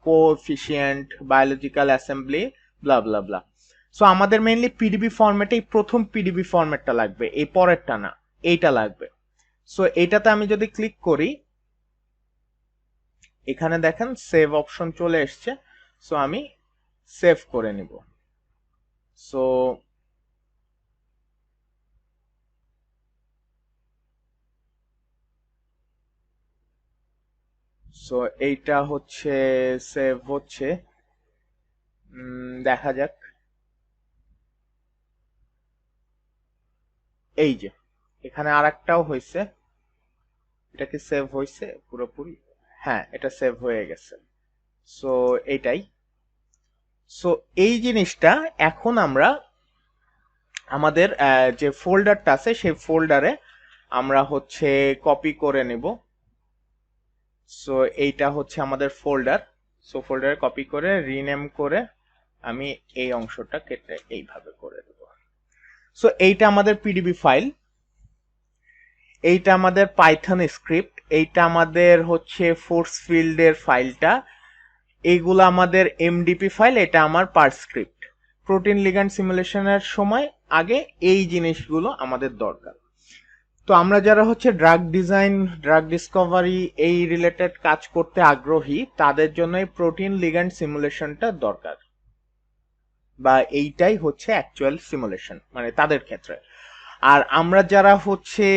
Coefficient, biological assembly, ব্লা ব্লা ব্লা। So আমাদের mainly PDB ফরম্যাটে এই প্রথম পিডিবি ফরম্যাটটা লাগবে, এই পরেরটা না, এইটা লাগবে। সো এইটাতে আমি যদি ক্লিক করি, এখানে দেখেন সেভ অপশন চলে এসছে। সো আমি সেভ করে নিব। সো সো এইটা হচ্ছে সেভ হচ্ছে, দেখা যাক। এই যে এখানে আর একটাও হয়েছে, এটা কি সেভ হয়েছে পুরোপুরি? হ্যাঁ, এটা সেভ হয়ে গেছে। সো এইটাই। সো এই জিনিসটা এখন আমরা আমাদের যে ফোল্ডারটা আছে সেই ফোল্ডারে আমরা হচ্ছে কপি করে নেব। সো এইটা হচ্ছে আমাদের ফোল্ডার। সো ফোল্ডারে কপি করে রিনেম করে আমি এই অংশটা কেটে এইভাবে করে দেব। সো এইটা আমাদের পিডিবি ফাইল, এইটা আমাদের পাইথন স্ক্রিপ্ট, এইটা আমাদের হচ্ছে ফোর্স ফিল্ডের ফাইলটা, এইগুলো আমাদের এমডিপি ফাইল, এটা আমার পার্ট স্ক্রিপ্ট। প্রোটিন লিগ্যান্ড সিমুলেশনের সময় আগে এই জিনিসগুলো আমাদের দরকার। তো আমরা যারা হচ্ছে ড্রাগ ডিজাইন, ড্রাগ ডিসকভারি এই রিলেটেড কাজ করতে আগ্রহী, তাদের জন্য এই প্রোটিন লিগ্যান্ড সিমুলেশনটা দরকার, বা এইটাই হচ্ছে অ্যাকচুয়াল সিমুলেশন মানে তাদের ক্ষেত্রে। আর আমরা যারা হচ্ছে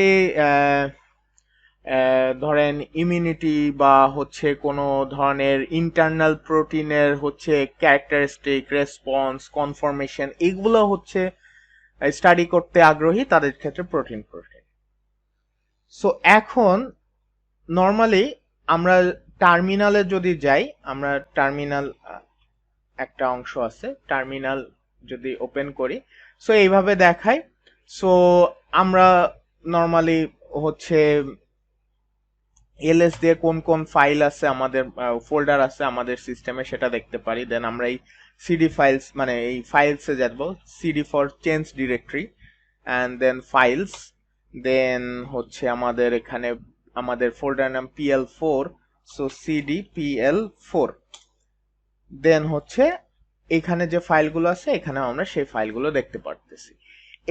ধরেন ইমিউনিটি বা হচ্ছে কোনো ধরনের ইন্টারনাল প্রোটিনের হচ্ছে ক্যারেক্টারিস্টিক, রেসপন্স, কনফরমেশন, এগুলো হচ্ছে স্টাডি করতে আগ্রহী, তাদের ক্ষেত্রে প্রোটিন। সো এখন নর্মালি আমরা টার্মিনালে যদি যাই, আমরা টার্মিনাল একটা অংশ আছে, টার্মিনাল যদি ওপেন করি, সো এইভাবে দেখায়। সো আমরা নর্মালি হচ্ছে এলএস দিয়ে কোন কোন ফাইল আছে আমাদের, ফোল্ডার আছে আমাদের সিস্টেমে, সেটা দেখতে পারি। দেন আমরা এই সিডি ফাইলস মানে এই ফাইলসে যাব, CD for change directory, and then files, then হচ্ছে আমাদের এখানে আমাদের ফোল্ডার নাম PL4, সো সিডি PL4, দেন হচ্ছে এখানে যে ফাইলগুলো আছে এখানে আমরা সেই ফাইলগুলো দেখতে পারতেছি।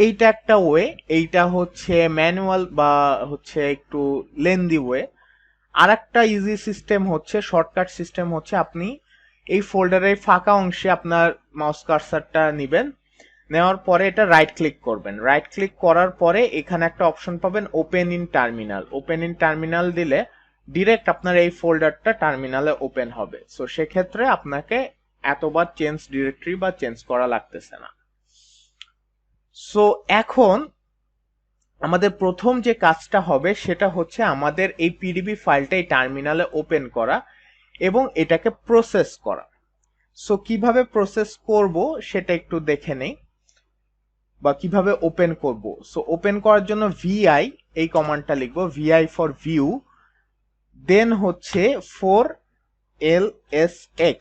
এইটা একটা ওয়ে, এইটা হচ্ছে ম্যানুয়াল বা হচ্ছে একটু লেন্দি ওয়ে। আর একটা ইজি সিস্টেম হচ্ছে, শর্টকাট সিস্টেম হচ্ছে, আপনি এই ফোল্ডারের ফাঁকা অংশে আপনার মাউস কার্সারটা নেবেন, নেওয়ার পরে এটা রাইট ক্লিক করবেন। রাইট ক্লিক করার পরে এখানে একটা অপশন পাবেন open in terminal. Open in terminal দিলে ডিরেক্ট আপনার এই ফোল্ডারটা টার্মিনালে ওপেন হবে। সো সেক্ষেত্রে আপনাকে এতবার চেঞ্জ ডিরেক্টরি বা চেঞ্জ করা লাগতেছে না। সো এখন আমাদের প্রথম যে কাজটা হবে সেটা হচ্ছে আমাদের এই পিডিবি ফাইলটা এই টার্মিনালে ওপেন করা এবং এটাকে প্রসেস করা। সো কিভাবে প্রসেস করব সেটা একটু দেখে নেই, বা কিভাবে ওপেন করব। সো ওপেন করার জন্য ভিআই এই কমান্ডটা লিখবো, ভিআই ফর ভিউ, দেন হচ্ছে 4lsx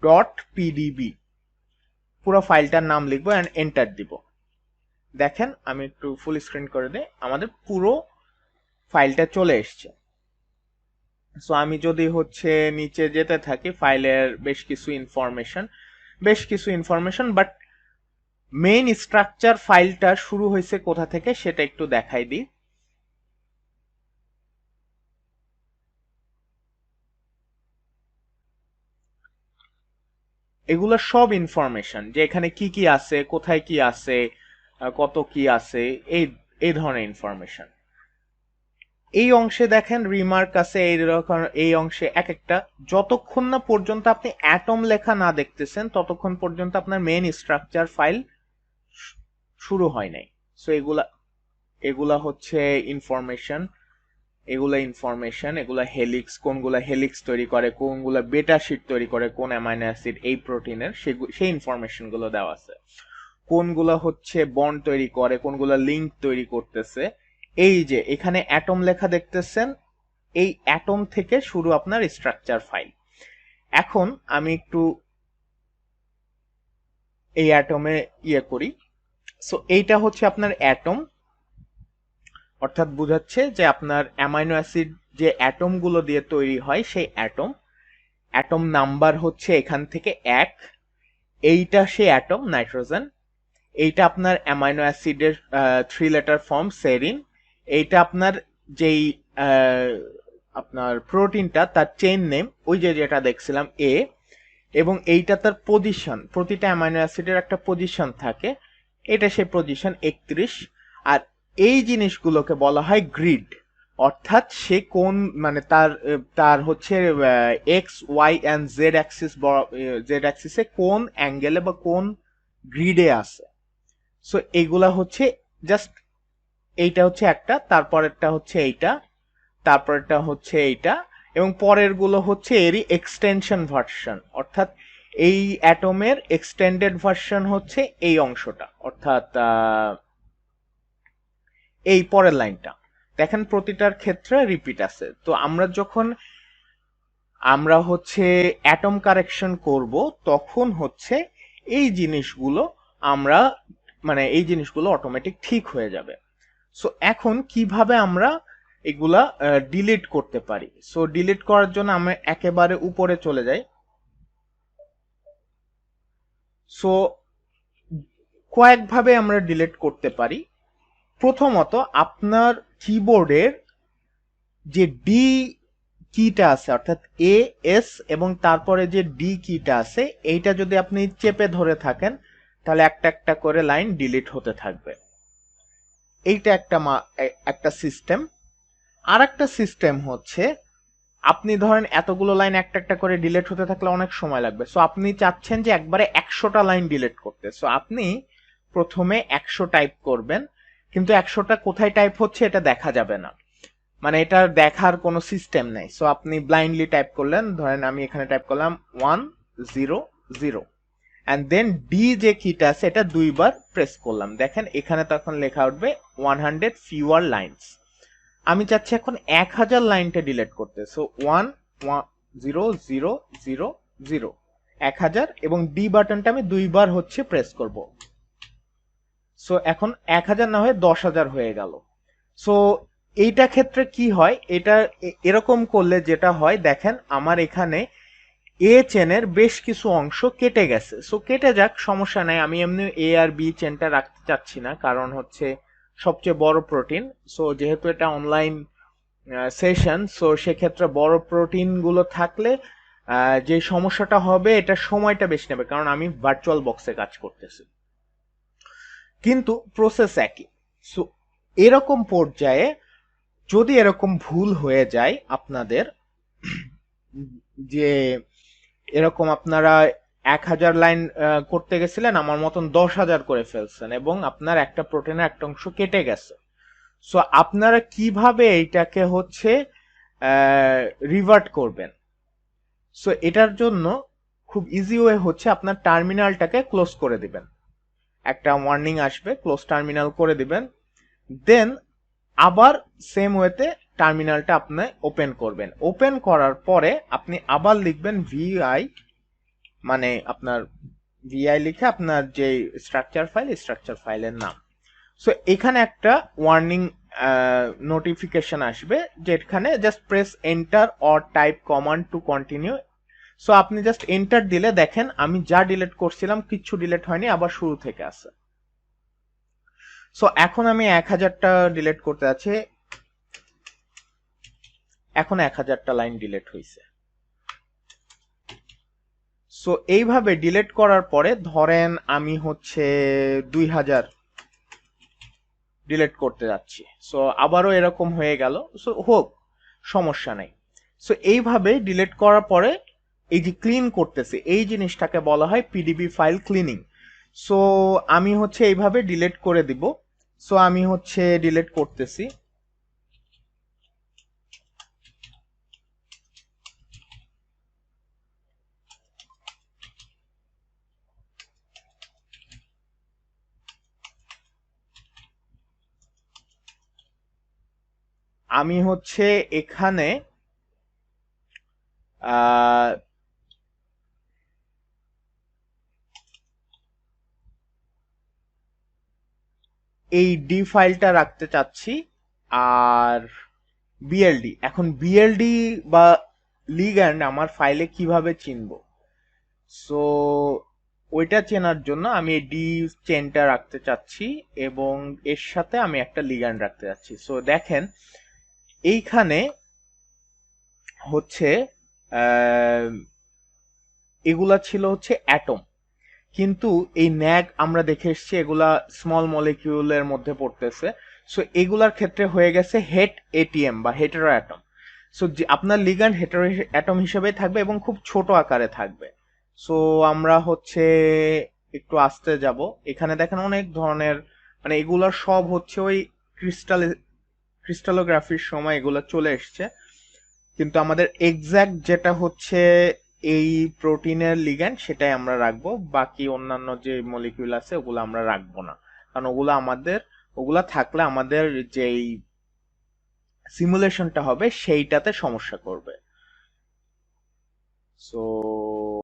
ডট পিডিবি, পুরো ফাইলটার নাম লিখবো এন্ড এন্টার দিব। দেখেন আমি একটু ফুল স্ক্রিন করে দিই, আমাদের পুরো ফাইলটা চলে এসছে। সো আমি যদি হচ্ছে নিচে যেতে থাকি, ফাইলের বেশ কিছু ইনফরমেশন, বাট মেইন স্ট্রাকচার ফাইলটা শুরু হয়েছে কোথা থেকে সেটা একটু দেখাই দিই। এগুলো সব ইনফরমেশন, যে এখানে কি কি আছে, কোথায় কি আছে, কত কি আছে, এই এই ধরনের ইনফরমেশন। এই অংশে দেখেন রিমার্ক আছে, এই অংশে এক একটা, যতক্ষণ না পর্যন্ত আপনি অ্যাটম লেখা না দেখতেছেন ততক্ষণ পর্যন্ত আপনার মেইন স্ট্রাকচার ফাইল শুরু হয় নাই। সো এগুলা এগুলা হচ্ছে ইনফরমেশন, এগুলা হেলিক্স, কোনগুলা হেলিক্স তৈরি করে, কোনগুলা বেটা শিট তৈরি করে, কোন অ্যামাইনো অ্যাসিড এই প্রোটিনের, সেই ইনফরমেশন গুলো দেওয়া আছে। কোনগুলা হচ্ছে বন্ড তৈরি করে, কোনগুলা লিংক তৈরি করতেছে। এই যে এখানে অ্যাটম লেখা দেখতেছেন, এই অ্যাটম থেকে শুরু আপনার স্ট্রাকচার ফাইল। এখন আমি একটু এই অ্যাটমে করি। সো এইটা হচ্ছে আপনার অ্যাটম, অর্থাৎ বোঝাচ্ছে যে আপনার অ্যামাইনো অ্যাসিড যে অ্যাটম গুলো দিয়ে তৈরি হয় সেই অ্যাটম। অ্যাটম নাম্বার হচ্ছে এখান থেকে 1, এইটা সে অ্যাটম নাইট্রোজেন, এইটা আপনার অ্যামাইনো অ্যাসিডের 3 লেটার ফর্ম সেরিন, এইটা আপনার যেই আপনার প্রোটিনটা তার চেইন নেম ওই যে যেটা দেখছিলাম এ, এবং এইটা তার পজিশন, প্রতিটা অ্যামাইনো অ্যাসিডের একটা পজিশন থাকে, এটা সেই পজিশন 31। আর এই জিনিসগুলোকে বলা হয় গ্রিড, অর্থাৎ সে কোন মানে তার তার হচ্ছে X Y and Z axis, Z অ্যাক্সিসে কোন অ্যাঙ্গেলে বা কোন গ্রিডে আছে। সো এইগুলা হচ্ছে জাস্ট, এইটা হচ্ছে একটা, তারপরেরটা হচ্ছে এইটা, তারপরেরটা হচ্ছে এইটা, এবং পরের গুলো হচ্ছে এরই এক্সটেনশন ভার্সন, অর্থাৎ এই অ্যাটমের এক্সটেন্ডেড ভার্সন হচ্ছে এই অংশটা, অর্থাৎ এই পরের লাইনটা। দেখেন প্রতিটার ক্ষেত্রে রিপিট আছে। তো আমরা হচ্ছে অ্যাটম কারেকশন করব, তখন হচ্ছে এই জিনিসগুলো আমরা মানে এই জিনিসগুলো অটোমেটিক ঠিক হয়ে যাবে। সো এখন কিভাবে আমরা এগুলা ডিলিট করতে পারি? সো ডিলিট করার জন্য আমরা একেবারে উপরে চলে যাই। সো কয়েকভাবে আমরা ডিলিট করতে পারি। প্রথমত আপনার কিবোর্ডের যে ডি কিটা আছে, অর্থাৎ এ এস এবং তারপরে যে ডি কিটা আছে, এইটা যদি আপনি চেপে ধরে থাকেন তাহলে একটা একটা করে লাইন ডিলিট হতে থাকবে। এইটা একটা সিস্টেম। আর একটা সিস্টেম হচ্ছে, আপনি ধরেন এতগুলো লাইন একটা একটা করে ডিলিট হতে থাকলে অনেক সময় লাগবে, সো আপনি চাচ্ছেন যে একবারে 100টা লাইন ডিলিট করতে। সো আপনি প্রথমে 100 টাইপ করবেন, কিন্তু 100টা কোথায় টাইপ হচ্ছে এটা দেখা যাবে না, মানে এটা দেখার কোনো সিস্টেম নেই। সো আপনি ব্লাইন্ডলি টাইপ করলেন, ধরেন আমি এখানে টাইপ করলাম 100 অ্যান্ড দেন ডি যে কিটা আছে এটা 2বার প্রেস করলাম, দেখেন এখানে তখন লেখা উঠবে 100 ফিউয়ার লাইনস। আমি চাচ্ছি এখন 1000 লাইনটা ডিলিট করতে। সো 11000 1000 এবং ডি বাটনটা আমি 2বার হচ্ছে প্রেস করব। সো এখন 1000 না হয়ে 10,000 হয়ে গেল। সো এইটা ক্ষেত্রে কি হয়, এটা এরকম করলে যেটা হয়, দেখেন আমার এখানে এ চেনের বেশ কিছু অংশ কেটে গেছে। সো কেটে যাক, সমস্যা নাই, আমি এমনি এ আর বি চেনটা রাখতে চাচ্ছি না, কারণ হচ্ছে সবচেয়ে বড় প্রোটিন। সো যেহেতু এটা অনলাইন সেশন, সো সেক্ষেত্রে বড় প্রোটিন গুলো থাকলে যে সমস্যাটা হবে, এটা সময়টা বেশি নেবে, কারণ আমি ভার্চুয়াল বক্সে কাজ করতেছি, কিন্তু প্রসেস একই। সো এরকম পর্যায়ে যদি এরকম ভুল হয়ে যায় আপনাদের, যে এরকম আপনারা 1000 লাইন করতে গেছিলেন, আমার মতন 10,000 করে ফেলছেন এবং আপনার একটা প্রোটিনের একটা অংশ কেটে গেছে, সো আপনারা কিভাবে এইটাকে হচ্ছে রিভার্ট করবেন? সো এটার জন্য খুব ইজি ওয়ে হচ্ছে আপনার টার্মিনালটাকে ক্লোজ করে দিবেন, একটা ওয়ার্নিং আসবে, ক্লোজ টার্মিনাল করে দিবেন, দেন আবার সেম ওয়েতে টার্মিনালটা আপনি ওপেন করবেন। ওপেন করার পরে আপনি আবার লিখবেন ভিআই, মানে আপনার ভিআই লিখে আপনার যে স্ট্রাকচার ফাইলের নাম। সো এখানে একটা ওয়ার্নিং নোটিফিকেশন আসবে, যেখানে just press enter or type command to continue. So আপনি জাস্ট এন্টার দিলে দেখেন আমি যা ডিলিট করছিলাম কিচ্ছু ডিলিট হয়নি, আবার শুরু থেকে আছে। সো এখন আমি 1000টা ডিলিট করতে যাচ্ছি, এখন 1000টা লাইন ডিলিট হয়েছে। সো এইভাবে ডিলিট করার পরে ধরেন আমি হচ্ছে 2000 ডিলিট করতে যাচ্ছি, সো আবারও এরকম হয়ে গেল। সো হোক, সমস্যা নেই। সো এইভাবে ডিলিট করার পরে এই যে ক্লিন করতেছে, এই জিনিসটাকে বলা হয় পিডিবি ফাইল ক্লিনিং। সো আমি হচ্ছে এইভাবে ডিলিট করে দিব। সো আমি হচ্ছে ডিলিট করতেছি। আমি হচ্ছে এখানে এই ডি ফাইলটা রাখতে চাচ্ছি, আর বিএলডি, এখন বিএলডি বা লিগ্যান্ড আমার ফাইলে কিভাবে চিনবো। সো ওইটা চেনার জন্য আমি এই ডি চেনটা রাখতে চাচ্ছি এবং এর সাথে আমি একটা লিগ্যান্ড রাখতে চাচ্ছি। সো দেখেন এইখানে হচ্ছে এগুলা ছিল হচ্ছে অ্যাটম, কিন্তু এই ন্যাগ আমরা দেখে এসেছি এগুলা স্মল মলিকিউলের মধ্যে পড়তেছে। সো এগুলার ক্ষেত্রে হয়ে গেছে হেট এটিএম বা হেটেরো অ্যাটম। সো আপনার লিগ্যান্ড হেটেরো অ্যাটম হিসেবে থাকবে এবং খুব ছোট আকারে থাকবে। সো আমরা হচ্ছে একটু আস্তে যাব। এখানে দেখেন অনেক ধরনের, মানে এগুলার সব হচ্ছে ওই ক্রিস্টালোগ্রাফির সময় এগুলো চলে এসছে, কিন্তু আমাদের এক্সাক্ট যেটা হচ্ছে এই প্রোটিনের লিগ্যান্ড সেটাই আমরা রাখবো, বাকি অন্যান্য যে মলিকিউল আছে ওগুলো আমরা রাখবো না, কারণ ওগুলা থাকলে আমাদের যেই সিমুলেশনটা হবে সেইটাতে সমস্যা করবে। সো